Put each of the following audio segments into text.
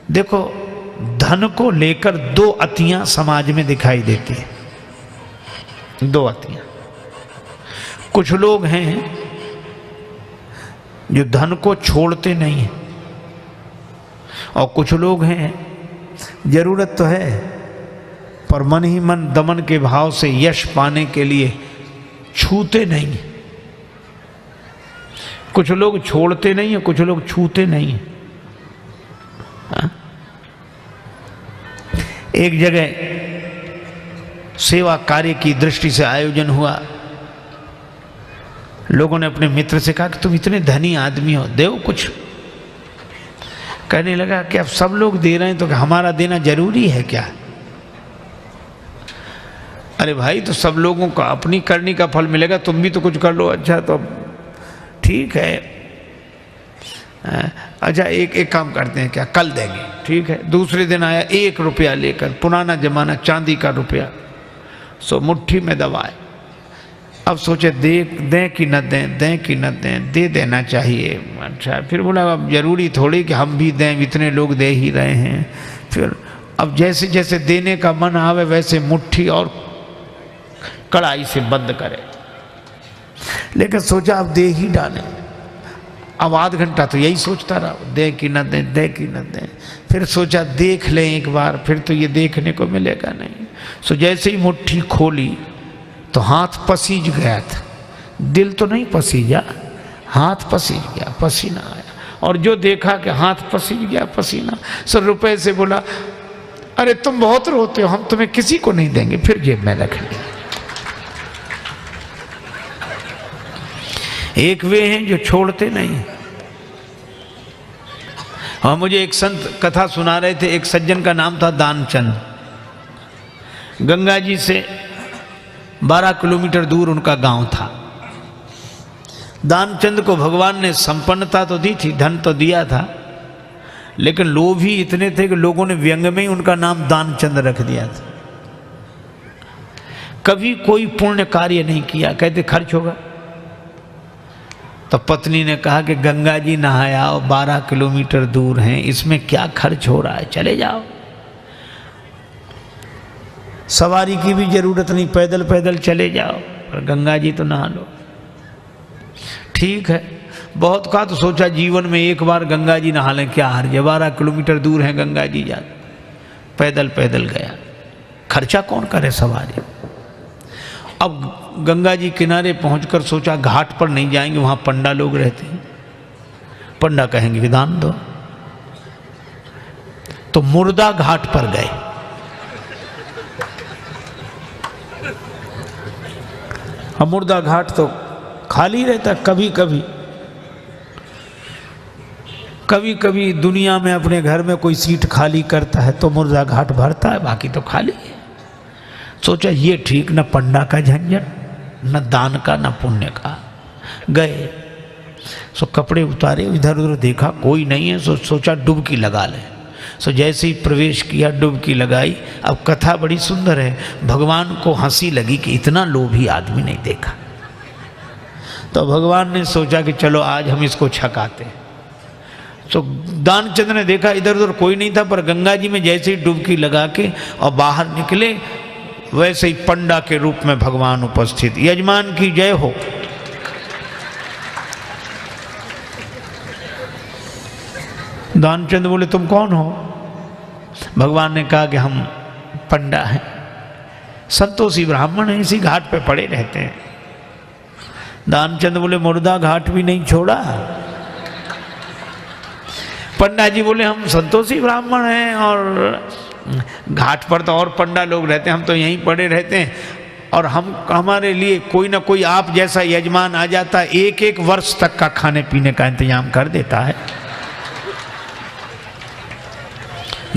देखो, धन को लेकर दो अतियां समाज में दिखाई देती है, दो अतियां। कुछ लोग हैं जो धन को छोड़ते नहीं हैं, और कुछ लोग हैं जरूरत तो है पर मन ही मन दमन के भाव से यश पाने के लिए छूते नहीं हैं। कुछ लोग छोड़ते नहीं हैं, कुछ लोग छूते नहीं हैं। एक जगह सेवा कार्य की दृष्टि से आयोजन हुआ। लोगों ने अपने मित्र से कहा कि तुम इतने धनी आदमी हो, दो कुछ। कहने लगा कि अब सब लोग दे रहे हैं तो हमारा देना जरूरी है क्या? अरे भाई, तो सब लोगों का अपनी करनी का फल मिलेगा, तुम भी तो कुछ कर लो। अच्छा, तो ठीक है, अच्छा एक काम करते हैं, क्या कल देंगे? ठीक है। दूसरे दिन आया 1 रुपया लेकर, पुराना जमाना, चांदी का रुपया, सो मुट्ठी में दबाए। अब सोचे दें कि न दें, दें कि न दें, दे देना चाहिए। अच्छा, फिर बोला अब जरूरी थोड़ी कि हम भी दें, इतने लोग दे ही रहे हैं। फिर अब जैसे जैसे देने का मन आवे वैसे मुट्ठी और कड़ाई से बंद करे, लेकिन सोचा अब दे ही डालें। अब आध घंटा तो यही सोचता रहा, दें कि न दें, दें कि न दें। फिर सोचा देख लें एक बार, फिर तो ये देखने को मिलेगा नहीं। सो जैसे ही मुट्ठी खोली तो हाथ पसीज गया था, दिल तो नहीं पसीजा, हाथ पसीज गया, पसीना आया। और जो देखा कि हाथ पसीज गया, पसीना, सो रुपए से बोला, अरे तुम बहुत रोते हो, हम तुम्हें किसी को नहीं देंगे। फिर जेब में रख लिया। एक वे हैं जो छोड़ते नहीं। हाँ, मुझे एक संत कथा सुना रहे थे। एक सज्जन का नाम था दानचंद। गंगा जी से 12 किलोमीटर दूर उनका गांव था। दानचंद को भगवान ने संपन्नता तो दी थी, धन तो दिया था, लेकिन लोभ ही इतने थे कि लोगों ने व्यंग में ही उनका नाम दानचंद रख दिया था। कभी कोई पुण्य कार्य नहीं किया, कहते खर्च होगा। तो पत्नी ने कहा कि गंगा जी नहाया 12 किलोमीटर दूर हैं, इसमें क्या खर्च हो रहा है, चले जाओ। सवारी की भी जरूरत नहीं, पैदल पैदल चले जाओ, पर गंगा जी तो नहा लो। ठीक है, बहुत कहा तो सोचा जीवन में एक बार गंगा जी नहा लें, क्या हर्ज है, 12 किलोमीटर दूर है गंगा जी, जा पैदल पैदल गया, खर्चा कौन करे सवारी। अब गंगा जी किनारे पहुंचकर सोचा घाट पर नहीं जाएंगे, वहां पंडा लोग रहते हैं, पंडा कहेंगे कि दान दो। तो मुर्दा घाट पर गए। अब मुर्दा घाट तो खाली रहता, कभी कभी कभी कभी दुनिया में अपने घर में कोई सीट खाली करता है तो मुर्दा घाट भरता है, बाकी तो खाली है। सोचा ये ठीक, न पंडा का झंझट, न दान का, न पुण्य का। गए, सो कपड़े उतारे, इधर उधर देखा कोई नहीं है, सोचा डुबकी लगा ले। सो जैसे ही प्रवेश किया, डुबकी लगाई। अब कथा बड़ी सुंदर है। भगवान को हंसी लगी कि इतना लोभी आदमी नहीं देखा। तो भगवान ने सोचा कि चलो आज हम इसको छकाते। तो दानचंद ने देखा इधर उधर कोई नहीं था, पर गंगा जी में जैसे ही डुबकी लगा के और बाहर निकले, वैसे ही पंडा के रूप में भगवान उपस्थित। यजमान की जय हो। दानचंद बोले तुम कौन हो? भगवान ने कहा कि हम पंडा हैं, संतोषी ब्राह्मण हैं, इसी घाट पे पड़े रहते हैं। दानचंद बोले मुर्दा घाट भी नहीं छोड़ा। पंडा जी बोले हम संतोषी ब्राह्मण हैं और घाट पर तो और पंडा लोग रहते हैं, हम तो यहीं पड़े रहते हैं, और हमारे लिए कोई ना कोई आप जैसा यजमान आ जाता है, 1-1 वर्ष तक का खाने पीने का इंतजाम कर देता है।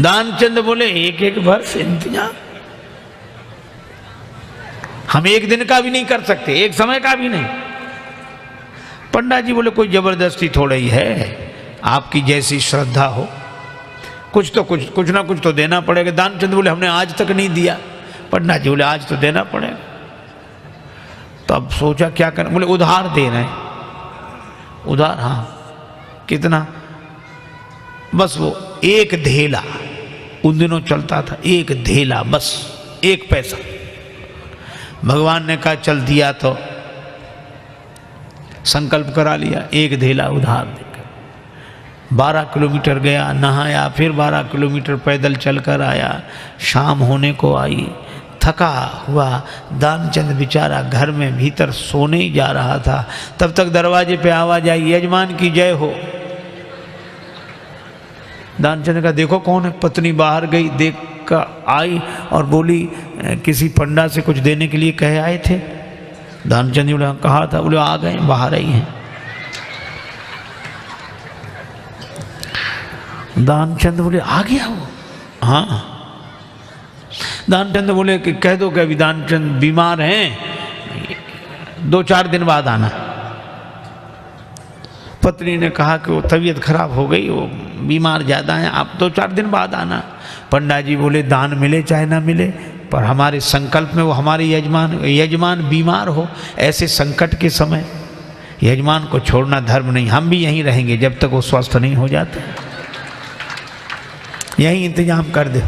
दानचंद बोले 1-1 वर्ष इंतजाम? हम एक दिन का भी नहीं कर सकते, एक समय का भी नहीं। पंडा जी बोले कोई जबरदस्ती थोड़ा ही है, आपकी जैसी श्रद्धा हो, कुछ ना कुछ तो देना पड़ेगा। दानचंद बोले हमने आज तक नहीं दिया। पंडा जी बोले आज तो देना पड़ेगा। तो अब सोचा क्या करें, बोले उधार दे रहे हैं। उधार? हाँ। कितना? बस वो एक धेला उन दिनों चलता था, एक धेला बस, 1 पैसा। भगवान ने कहा चल दिया तो संकल्प करा लिया, 1 धेला उधार देकर 12 किलोमीटर गया, नहाया, फिर 12 किलोमीटर पैदल चलकर आया। शाम होने को आई, थका हुआ दानचंद बेचारा घर में भीतर सोने ही जा रहा था। तब तक दरवाजे पे आवाज आई, यजमान की जय हो। दानचंद ने कहा देखो कौन है। पत्नी बाहर गई, देख कर आई और बोली किसी पंडा से कुछ देने के लिए कहे आए थे। दानचंद ने बोले कहा था। बोले आ गए, बाहर आई हैं। दानचंद बोले आ गया वो? हाँ। दानचंद बोले कि कह दो कि अभी दानचंद बीमार हैं, 2-4 दिन बाद आना। पत्नी ने कहा कि वो तबीयत खराब हो गई, वो बीमार ज़्यादा हैं, आप 2-4 दिन बाद आना। पंडा जी बोले दान मिले चाहे ना मिले, पर हमारे संकल्प में वो हमारे यजमान बीमार हो, ऐसे संकट के समय यजमान को छोड़ना धर्म नहीं। हम भी यहीं रहेंगे जब तक वो स्वस्थ नहीं हो जाते, यहीं इंतजाम कर दो।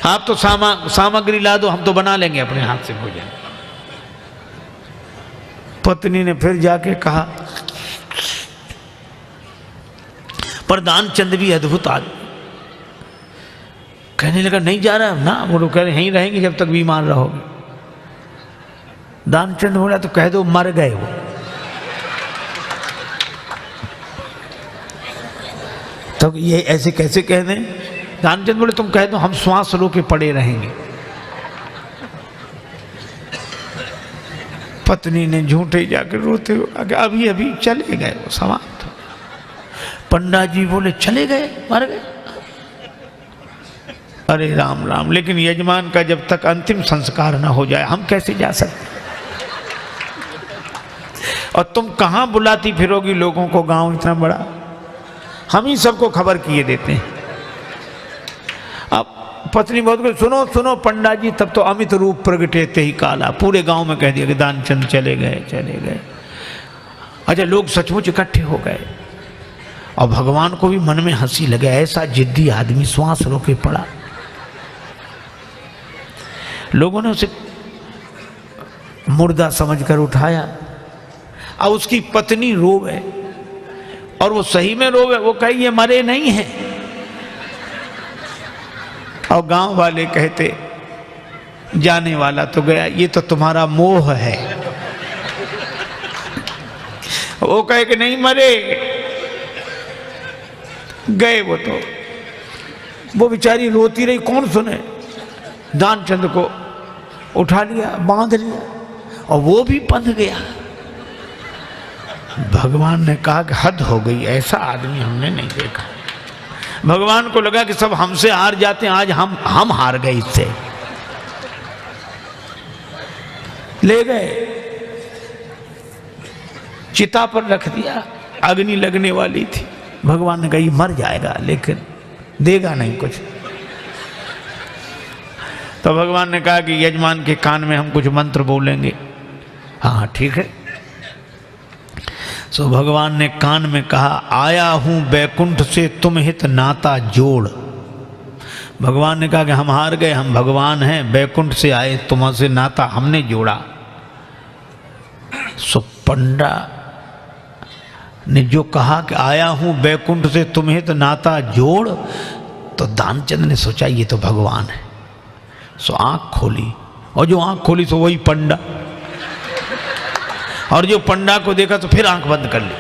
आप तो सामग्री ला दो, हम तो बना लेंगे अपने हाथ से भोजन। पत्नी ने फिर जाके कहा, पर दानचंद भी अद्भुत आदमी। कहने लगा नहीं जा रहा ना। बोलो कह रहे यहीं रहेंगे जब तक बीमार रहोगे। दानचंद बोला तो कह दो मर गए वो। तो ये ऐसे कैसे कह दें? दानचंद बोले तुम कह दो हम श्वास रो के पड़े रहेंगे। पत्नी ने झूठे जाकर रोते हुए अभी अभी चले गए वो, समाप्त। पंडा जी बोले चले गए, मर गए? अरे राम राम। लेकिन यजमान का जब तक अंतिम संस्कार ना हो जाए हम कैसे जा सकते? और तुम कहां बुलाती फिरोगी लोगों को, गांव इतना बड़ा, हम ही सबको खबर किए देते हैं। अब पत्नी बहुत कुछ सुनो सुनो पंडा जी, तब तो अमित रूप प्रगटेते ही काला, पूरे गांव में कह दिया कि दानचंद चले गए चले गए। अच्छा, लोग सचमुच इकट्ठे हो गए और भगवान को भी मन में हंसी लगे, ऐसा जिद्दी आदमी श्वास रोके पड़ा। लोगों ने उसे मुर्दा समझकर उठाया। अब उसकी पत्नी रोवे, और वो सही में रोवे, वो कहे ये मरे नहीं हैं। और गांव वाले कहते जाने वाला तो गया, ये तो तुम्हारा मोह है। वो कहे कि नहीं मरे, गए वो तो। वो बेचारी रोती रही, कौन सुने। दानचंद को उठा लिया, बांध लिया, और वो भी बंध गया। भगवान ने कहा कि हद हो गई, ऐसा आदमी हमने नहीं देखा। भगवान को लगा कि सब हमसे हार जाते हैं, आज हम हार गए इससे। ले गए, चिता पर रख दिया, अग्नि लगने वाली थी। भगवान ने कहा ये मर जाएगा लेकिन देगा नहीं कुछ। तो भगवान ने कहा कि यजमान के कान में हम कुछ मंत्र बोलेंगे। हाँ ठीक है। सो भगवान ने कान में कहा, आया हूं बैकुंठ से तुम हित नाता जोड़। भगवान ने कहा कि हम हार गए, हम भगवान हैं, बैकुंठ से आए, तुमसे नाता हमने जोड़ा। सो पंडा ने जो कहा कि आया हूं बैकुंठ से तुम हित नाता जोड़, तो दानचंद ने सोचा ये तो भगवान है। सो आंख खोली, और जो आंख खोली तो वही पंडा, और जो पंडा को देखा तो फिर आंख बंद कर ली।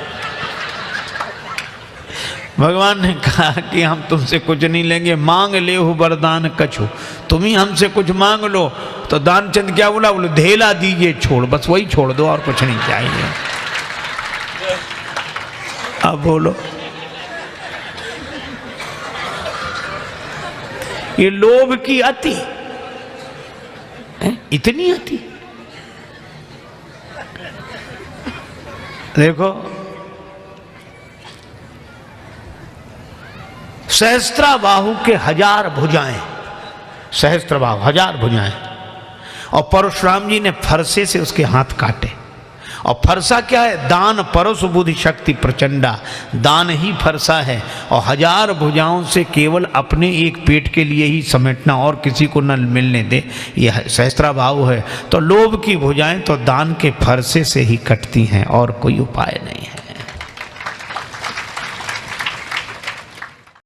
भगवान ने कहा कि हम तुमसे कुछ नहीं लेंगे, मांग ले हो वरदान कछु, तुम ही हमसे कुछ मांग लो। तो दानचंद क्या बोला? बोले धेला दीजिए छोड़, बस वही छोड़ दो और कुछ नहीं चाहिए। अब बोलो, ये लोभ की अति, इतनी अति। देखो, सहस्त्राबाहु के 1000 भुजाएं, सहस्त्रबाहु 1000 भुजाएं, और परशुराम जी ने फरसे से उसके हाथ काटे, और फरसा क्या है? दान परस बुद्धि शक्ति प्रचंडा। दान ही फरसा है। और 1000 भुजाओं से केवल अपने एक पेट के लिए ही समेटना और किसी को न मिलने दे, यह सहस्त्राभाव है। तो लोभ की भुजाएं तो दान के फरसे से ही कटती हैं और कोई उपाय नहीं।